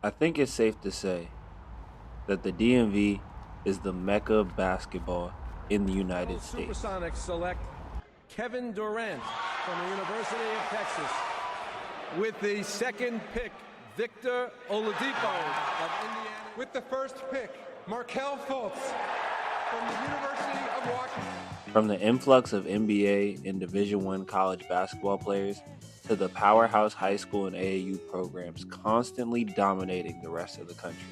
I think it's safe to say that the DMV is the mecca of basketball in the United States. Supersonics select Kevin Durant from the University of Texas. With the second pick, Victor Oladipo of Indiana. With the first pick, Markelle Fultz from the University of Washington. From the influx of NBA and Division I college basketball players to the powerhouse high school and AAU programs constantly dominating the rest of the country,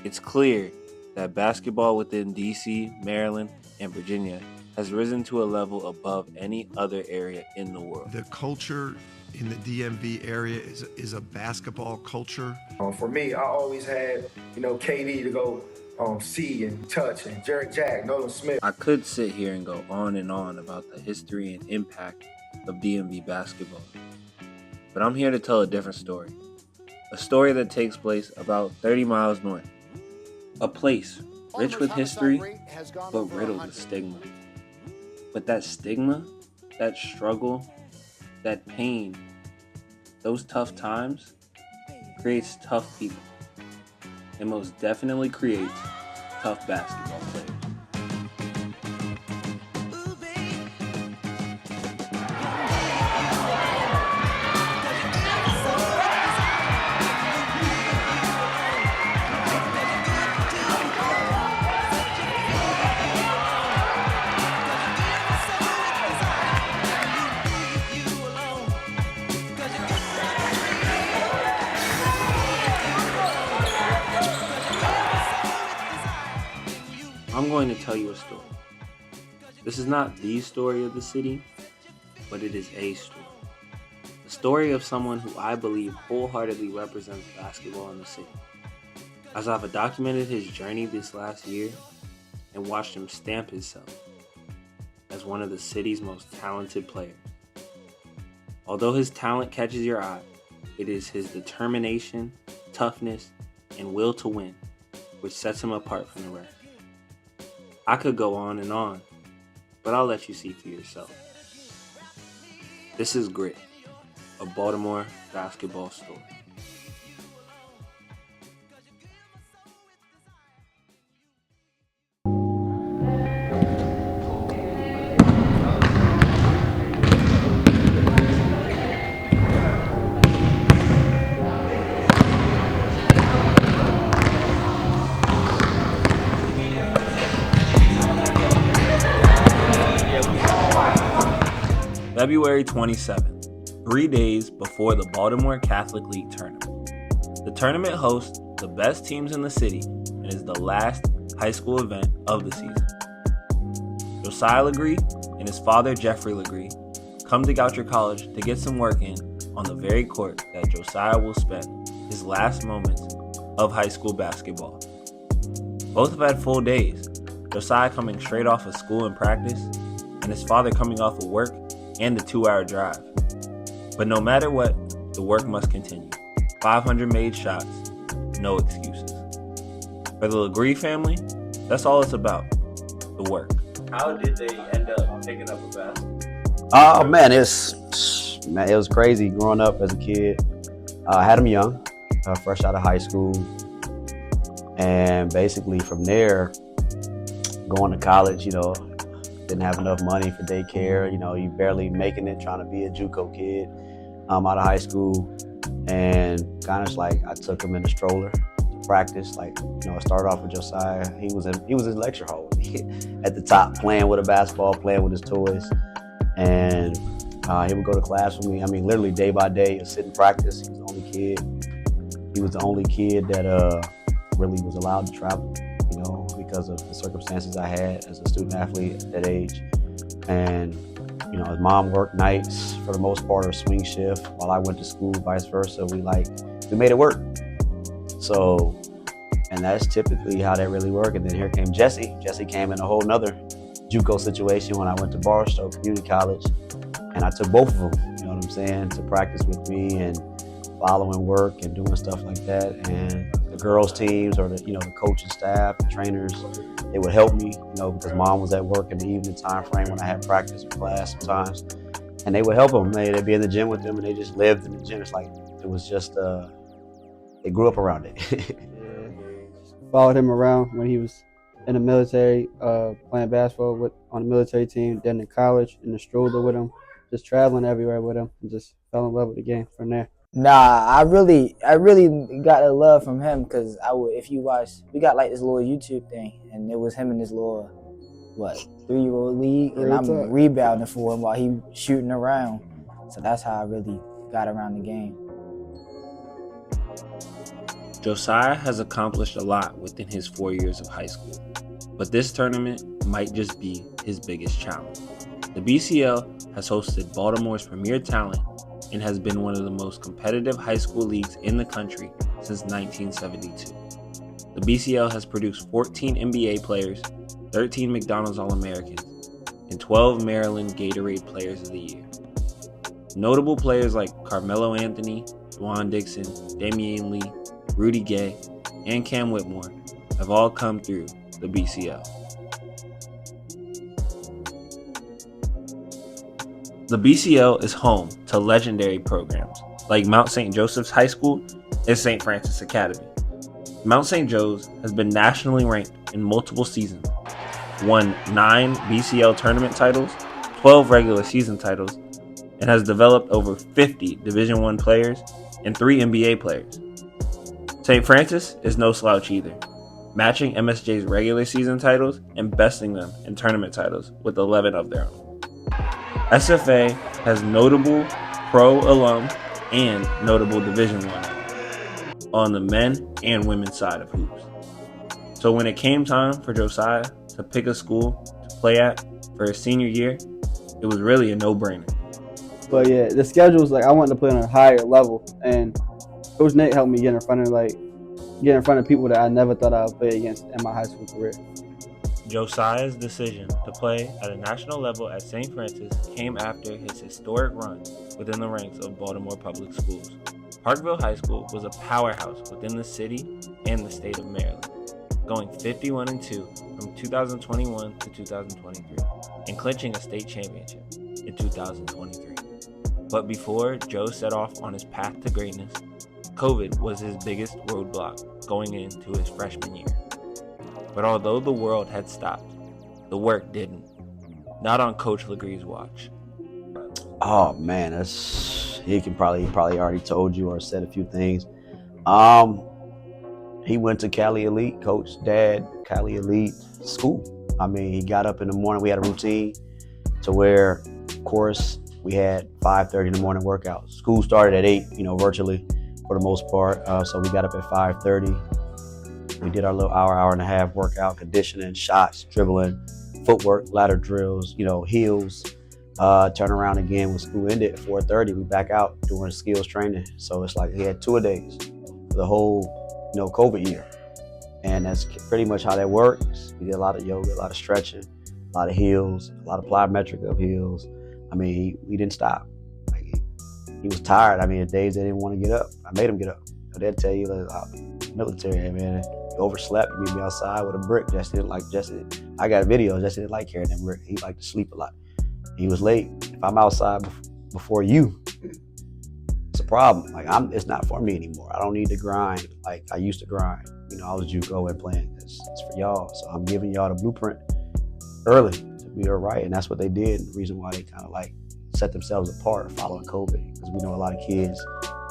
it's clear that basketball within DC, Maryland, and Virginia has risen to a level above any other area in the world. The culture in the DMV area is a basketball culture. For me, I always had, KD to go see and touch, and Jarrett Jack, Nolan Smith. I could sit here and go on and on about the history and impact of DMV basketball, but I'm here to tell a different story. A story that takes place about 30 miles north. A place rich with history, but riddled with stigma. But that stigma, that struggle, that pain, those tough times creates tough people. It most definitely creates tough basketball players. I'm going to tell you a story. This is not the story of the city, but it is a story. The story of someone who I believe wholeheartedly represents basketball in the city. As I've documented his journey this last year and watched him stamp himself as one of the city's most talented players. Although his talent catches your eye, it is his determination, toughness, and will to win which sets him apart from the rest. I could go on, but I'll let you see for yourself. This is Grit, a Baltimore basketball story. February 27th, 3 days before the Baltimore Catholic League tournament. The tournament hosts the best teams in the city and is the last high school event of the season. Josiah Legree and his father Jeffrey Legree come to Goucher College to get some work in on the very court that Josiah will spend his last moments of high school basketball. Both have had full days, Josiah coming straight off of school and practice, and his father coming off of work and the 2-hour drive. But no matter what, the work must continue. 500 made shots, no excuses. For the Legree family, that's all it's about, the work. How did they end up picking up a basketball? Oh man, it was crazy growing up as a kid. I had him young, fresh out of high school. And basically from there, going to college, didn't have enough money for daycare. You barely making it, trying to be a JUCO kid out of high school. And kind of like I took him in the stroller to practice. I started off with Josiah. He was in lecture hall with me at the top, playing with a basketball, playing with his toys. And he would go to class with me. Literally day by day, sit in practice. He was the only kid that really was allowed to travel, because of the circumstances I had as a student athlete at that age. And, his mom worked nights for the most part, or swing shift, while I went to school, vice versa. We made it work. So, and that's typically how that really worked. And then here came Jesse. Jesse came in a whole nother JUCO situation when I went to Barstow Community College. And I took both of them, to practice with me and following work and doing stuff like that. And the girls' teams, or the coaching staff, the trainers, they would help me, because mom was at work in the evening time frame when I had practice or class sometimes. And they would help them. They'd be in the gym with them, and they just lived in the gym. It's like it was just they grew up around it. Followed him around when he was in the military, playing basketball on the military team, then in college, in the stroller with him, just traveling everywhere with him, and just fell in love with the game from there. Nah, I really got a love from him because if you watch, we got like this little YouTube thing, and it was him in this little 3-year-old league, and I'm rebounding for him while he shooting around. So that's how I really got around the game. Josiah has accomplished a lot within his 4 years of high school, but this tournament might just be his biggest challenge. The BCL has hosted Baltimore's premier talent and has been one of the most competitive high school leagues in the country since 1972. The BCL has produced 14 NBA players, 13 McDonald's All-Americans, and 12 Maryland Gatorade Players of the Year. Notable players like Carmelo Anthony, Juwan Dixon, Damian Lee, Rudy Gay, and Cam Whitmore have all come through the BCL. The BCL is home to legendary programs like Mount St. Joseph's High School and St. Francis Academy. Mount St. Joe's has been nationally ranked in multiple seasons, won 9 BCL tournament titles, 12 regular season titles, and has developed over 50 Division I players and 3 NBA players. St. Francis is no slouch either, matching MSJ's regular season titles and besting them in tournament titles with 11 of their own. SFA has notable pro alum and notable Division I on the men and women's side of hoops. So when it came time for Josiah to pick a school to play at for his senior year, it was really a no-brainer. But yeah, the schedule was I wanted to play on a higher level, and Coach Nate helped me get in front of people that I never thought I would play against in my high school career. Josiah's decision to play at a national level at St. Francis came after his historic run within the ranks of Baltimore Public Schools. Parkville High School was a powerhouse within the city and the state of Maryland, going 51-2 from 2021 to 2023 and clinching a state championship in 2023. But before Joe set off on his path to greatness, COVID was his biggest roadblock going into his freshman year. But although the world had stopped, the work didn't. Not on Coach Legree's watch. Oh man, he probably already told you or said a few things. He went to Cali Elite, Coach Dad, Cali Elite school. I mean, he got up in the morning. We had a routine to where, of course, we had 5:30 in the morning workouts. School started at 8, virtually for the most part. So we got up at 5:30. We did our little hour and a half workout, conditioning, shots, dribbling, footwork, ladder drills, heels. Turn around again when school ended at 4:30. We back out doing skills training. So it's like he had 2-a-days for the whole, COVID year. And that's pretty much how that works. We did a lot of yoga, a lot of stretching, a lot of heels, a lot of plyometric of heels. I mean, we didn't stop. He was tired. I mean, the days they didn't want to get up, I made him get up. They'd tell you, military, hey, man, you overslept, you meet me outside with a brick. I got videos, Jesse didn't like carrying that brick. He liked to sleep a lot. He was late. If I'm outside before you, it's a problem. It's not for me anymore. I don't need to grind like I used to grind. I was Juco and playing. It's for y'all. So I'm giving y'all the blueprint early to be all right. And that's what they did. The reason why they kind of set themselves apart following COVID, because we know a lot of kids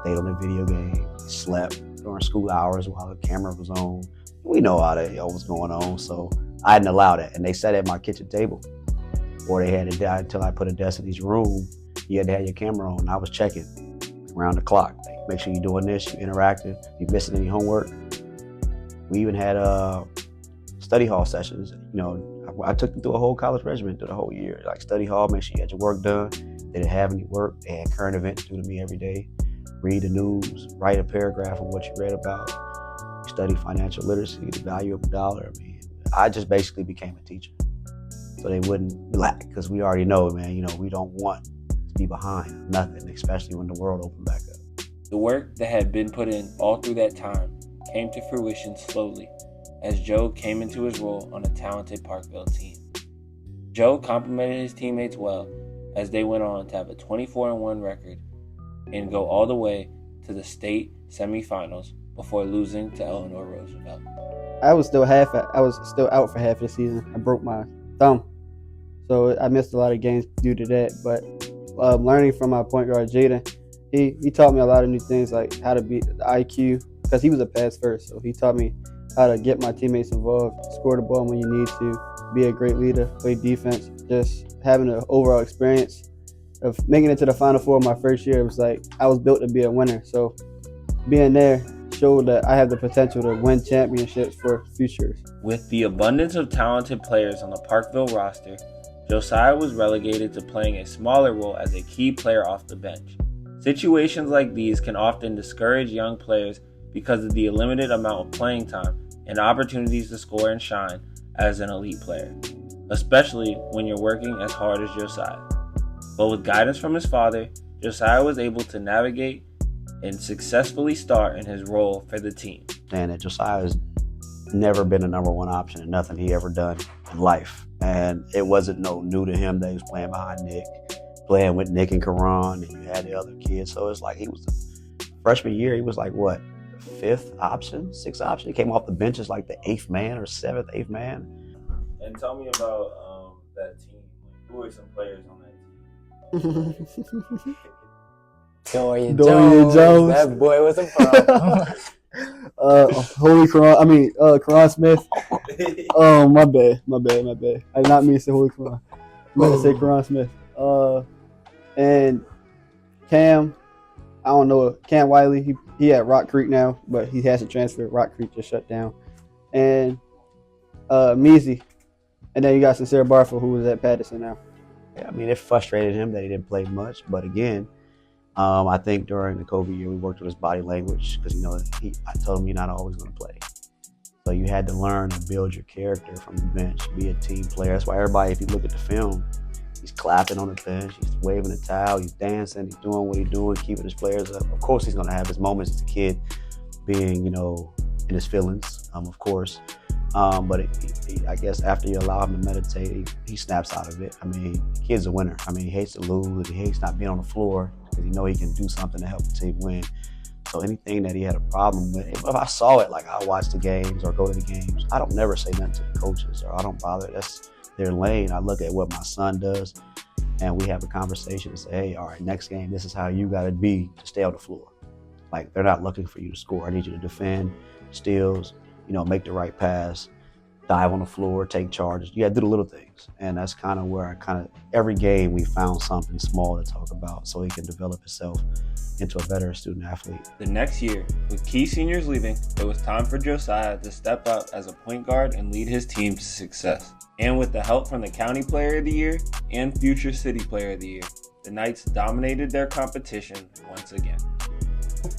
stayed on their video games, slept during school hours while the camera was on. We know what was going on. So I didn't allow that. And they sat at my kitchen table, or they had to die until I put a desk in each room. You had to have your camera on. I was checking around the clock. Make sure you're doing this, you're interactive, you're missing any homework. We even had study hall sessions. I took them through a whole college regimen through the whole year. Study hall, make sure you had your work done. They didn't have any work. They had current events due to me every day. Read the news, write a paragraph of what you read about. Study financial literacy, the value of a dollar. I just basically became a teacher. So they wouldn't lack, because we already know, man, we don't want to be behind nothing, especially when the world opened back up. The work that had been put in all through that time came to fruition slowly as Joe came into his role on a talented Parkville team. Joe complimented his teammates well as they went on to have a 24-1 record and go all the way to the state semifinals before losing to Eleanor Roosevelt. I was still out for half of the season. I broke my thumb, so I missed a lot of games due to that. But learning from my point guard Jaden, he taught me a lot of new things, like how to beat the IQ, because he was a pass first. So he taught me how to get my teammates involved, score the ball when you need to, be a great leader, play defense. Just having an overall experience of making it to the Final Four my first year, it was like I was built to be a winner. So being there showed that I have the potential to win championships for futures. With the abundance of talented players on the Parkville roster, Josiah was relegated to playing a smaller role as a key player off the bench. Situations like these can often discourage young players because of the limited amount of playing time and opportunities to score and shine as an elite player, especially when you're working as hard as Josiah. But with guidance from his father, Josiah was able to navigate and successfully start in his role for the team. And Josiah has never been a number one option in nothing he ever done in life. And it wasn't new to him that he was playing behind Nick, playing with Nick and Karan, and you had the other kids. So it's like he was the freshman year, he was like what, fifth option, sixth option? He came off the bench as like the eighth man or seventh, eighth man. And tell me about that team. Who were some players on that team? Dorian Jones. That boy was a problem. Karan Smith. Oh, my bad. I did not mean to say Holy Karan. I meant to say Karan Smith. And Cam, I don't know, Cam Wiley, he at Rock Creek now, but he has to transfer. Rock Creek just shut down. And Measy. And then you got Sincere Barfoot, who was at Patterson now. Yeah, I mean, it frustrated him that he didn't play much, but again, I think during the COVID year, we worked with his body language because, I told him you're not always going to play. So you had to learn to build your character from the bench, be a team player. That's why everybody, if you look at the film, he's clapping on the bench, he's waving the towel, he's dancing, he's doing what he's doing, keeping his players up. Of course, he's going to have his moments as a kid being, in his feelings, of course. But I guess after you allow him to meditate, he snaps out of it. I mean, the kid's a winner. I mean, he hates to lose. He hates not being on the floor because he can do something to help the team win. So anything that he had a problem with, if I saw it, like I'll watch the games or go to the games, I don't never say nothing to the coaches or I don't bother. That's their lane. I look at what my son does and we have a conversation and say, hey, all right, next game, this is how you got to be to stay on the floor. Like, they're not looking for you to score. I need you to defend, steals, make the right pass, dive on the floor, take charges. You got to do the little things. And that's kind of where every game we found something small to talk about so he can develop himself into a better student athlete. The next year, with key seniors leaving, it was time for Josiah to step up as a point guard and lead his team to success. And with the help from the County Player of the Year and future City Player of the Year, the Knights dominated their competition once again.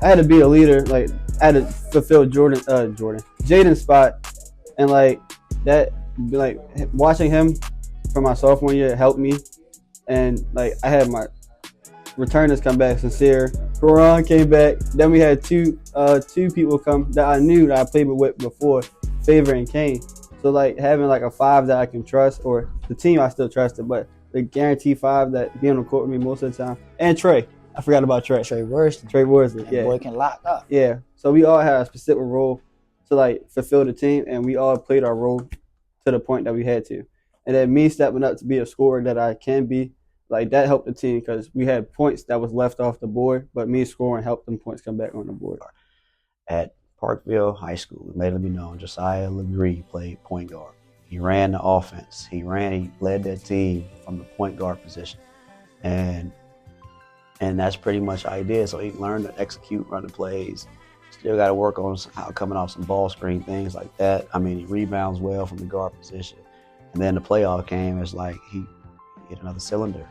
I had to be a leader. Like, I had to fulfill Jaden's spot, and watching him from my sophomore year helped me. And I had my returners come back. Sincere, Karan came back. Then we had two people come that I knew that I played with before, Favor and Kane. So having a five that I can trust, or the team I still trusted, but the guaranteed five that be on the court with me most of the time. And Trey. I forgot about Trey. Trey Worsley. Yeah. Boy can lock up. Yeah. So we all had a specific role to fulfill the team, and we all played our role to the point that we had to. And then me stepping up to be a scorer that I can be, that helped the team because we had points that was left off the board, but me scoring helped them points come back on the board. At Parkville High School, it made it be known, Josiah Legree played point guard. He ran the offense. He led that team from the point guard position. And that's pretty much how he did. So he learned to execute, run the plays. Still got to work on how coming off some ball screen, things like that. I mean, he rebounds well from the guard position. And then the playoff came, it's like he hit another cylinder.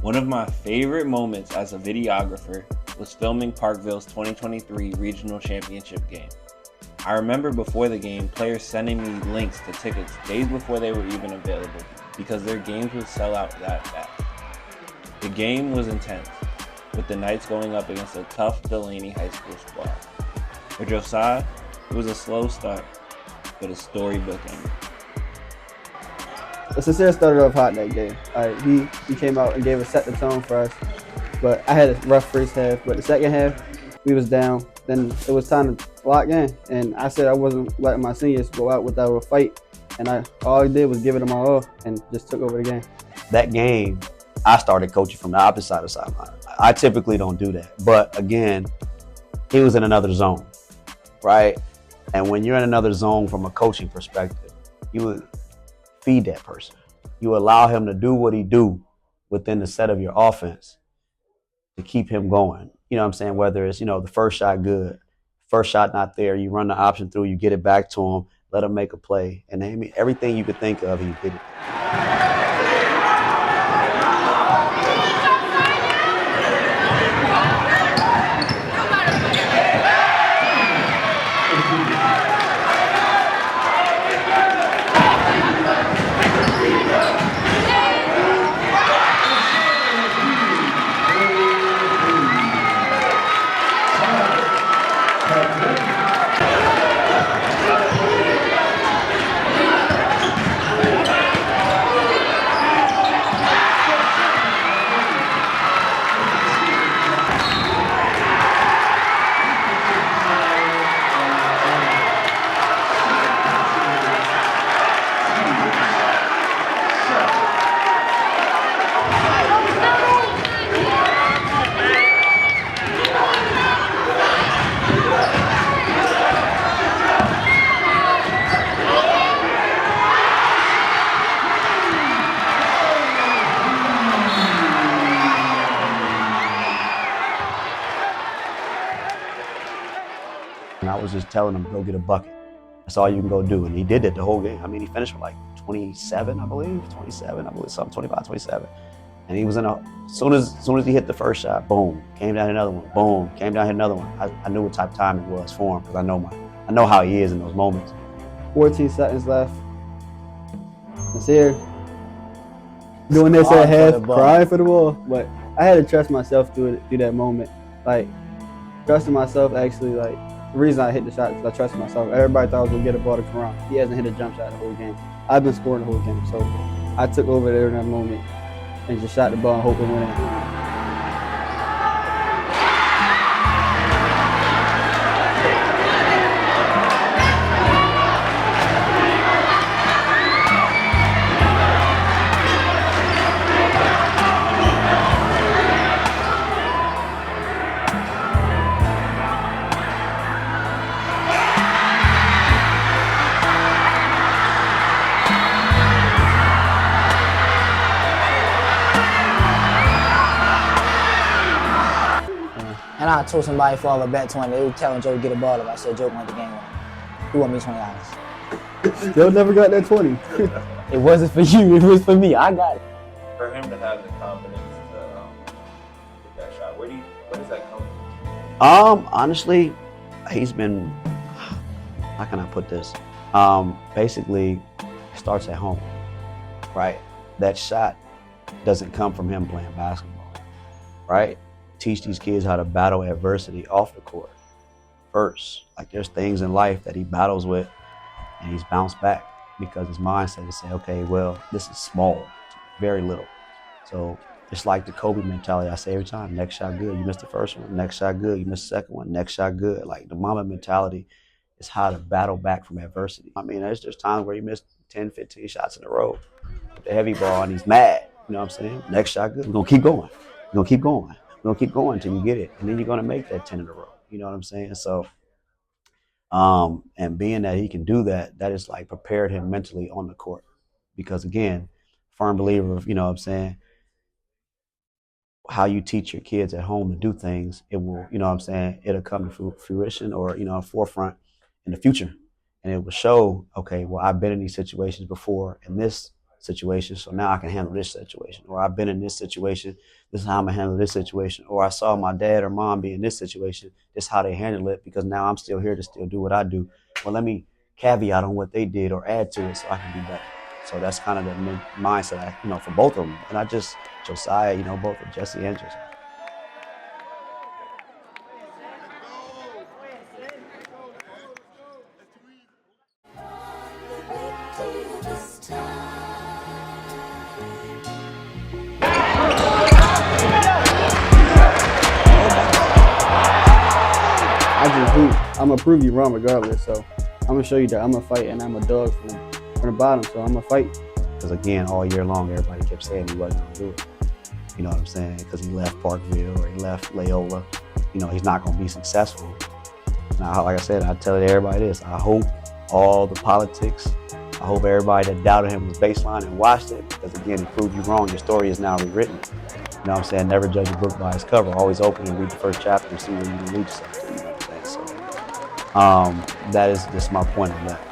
One of my favorite moments as a videographer was filming Parkville's 2023 Regional Championship game. I remember before the game, players sending me links to tickets days before they were even available because their games would sell out that fast. The game was intense, with the Knights going up against a tough Delaney High School squad. For Josiah, it was a slow start, but a storybook ending. Sincere started off hot that game. He came out and set the tone for us, but I had a rough first half. But the second half, we was down. then it was time to lock in. And I said I wasn't letting my seniors go out without a fight. And all I did was give it my all and just took over the game. That game, I started coaching from the opposite side of the sideline. I typically don't do that. But again, he was in another zone, right? And when you're in another zone from a coaching perspective, you would feed that person. You allow him to do what he do within the set of your offense to keep him going. You know what I'm saying? Whether it's, the first shot good, first shot not there, you run the option through, you get it back to him, let him make a play. And everything you could think of, he did it. And I was just telling him, go get a bucket. That's all you can go do. And he did it the whole game. I mean, he finished with like 27, I believe, 25, 27. And he was as soon as he hit the first shot, boom, came down another one, boom, came down, hit another one. I knew what type of time it was for him because I know how he is in those moments. 14 seconds left. It's here. Doing this at half, crying for the ball. But I had to trust myself through that moment. Like, trusting myself actually, like, the reason I hit the shot is I trusted myself. Everybody thought I was going to get a ball to Karan. He hasn't hit a jump shot the whole game. I've been scoring the whole game. So I took over there in that moment and just shot the ball and hope it went in. And I told somebody for all the bet 20, they were telling Joe to get a ball up. I said, Joe won the game. Who won me $20? Still never got that 20. It wasn't for you, it was for me. I got it. For him to have the confidence to get that shot, where does that come from? Honestly, he's been, how can I put this? Basically, it starts at home, right? That shot doesn't come from him playing basketball, right? Teach these kids how to battle adversity off the court first. Like, there's things in life that he battles with and he's bounced back because his mindset is saying, okay, well, this is small, very little. So it's like the Kobe mentality I say every time, next shot good, you missed the first one, next shot good, you missed the second one, next shot good. Like, the Mamba mentality is how to battle back from adversity. I mean, there's times where you missed 10, 15 shots in a row with the heavy ball and he's mad, you know what I'm saying? Next shot good, we're gonna keep going, we're gonna keep going. We're gonna keep going until you get it, and then you're gonna make that 10 in a row. You know what I'm saying? So, and being that he can do that, that is like prepared him mentally on the court. Because again, firm believer of, you know what I'm saying, how you teach your kids at home to do things, it will, you know what I'm saying, it'll come to fruition or, forefront in the future. And it will show, okay, well, I've been in these situations before in this situation, so now I can handle this situation. Or I've been in this situation, this is how I'm gonna handle this situation. Or I saw my dad or mom be in this situation, this is how they handle it, because now I'm still here to still do what I do. Well, let me caveat on what they did or add to it so I can be better. So that's kind of the mindset, for both of them. And not just Josiah, both of Jesse and Josiah. I'm gonna prove you wrong regardless. So I'm gonna show you that I'm gonna fight, and I'm a dog from the bottom. So I'm gonna fight. Because again, all year long, everybody kept saying he wasn't gonna do it. You know what I'm saying? Because he left Parkville or he left Loyola. You know, he's not gonna be successful. Now, like I said, I tell everybody this. I hope all the politics, I hope everybody that doubted him was baseline and watched it, because again, it proved you wrong. Your story is now rewritten. You know what I'm saying? Never judge a book by its cover. Always open and read the first chapter and see where you can lead yourself to. You know what I'm saying? So that is just my point on that.